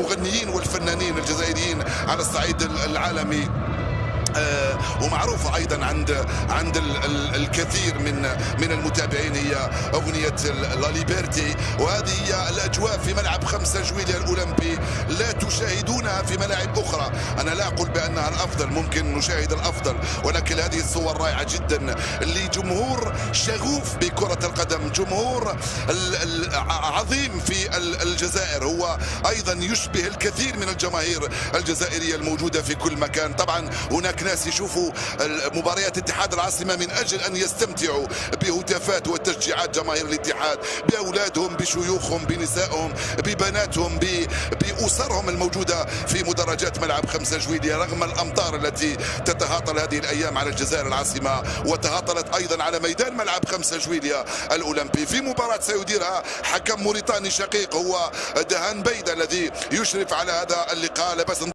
المغنيين والفنانين الجزائريين على الصعيد العالمي. ومعروفة أيضا عند الكثير من المتابعين هي أغنية لا ليبرتي، وهذه هي الأجواء في ملعب 5 جويلية الأولمبي لا تشاهدونها في ملاعب أخرى. أنا لا أقول بأنها الأفضل، ممكن نشاهد الأفضل، ولكن هذه الصور رائعة جدا لجمهور شغوف بكرة القدم، جمهور عظيم في الجزائر، هو أيضا يشبه الكثير من الجماهير الجزائرية الموجودة في كل مكان. طبعا هناك ناس يشوفوا مباريات اتحاد العاصمة من أجل أن يستمتعوا بهتافات وتشجيعات جماهير الاتحاد بأولادهم، بشيوخهم، بنسائهم، ببناتهم، بأسرهم الموجودة في مدرجات ملعب 5 جويلية، رغم الأمطار التي تتهاطل هذه الأيام على الجزائر العاصمة، وتهاطلت أيضا على ميدان ملعب 5 جويلية الأولمبي في مباراة سيديرها حكم موريتاني شقيق هو دهان بيدة الذي يشرف على هذا اللقاء. لبس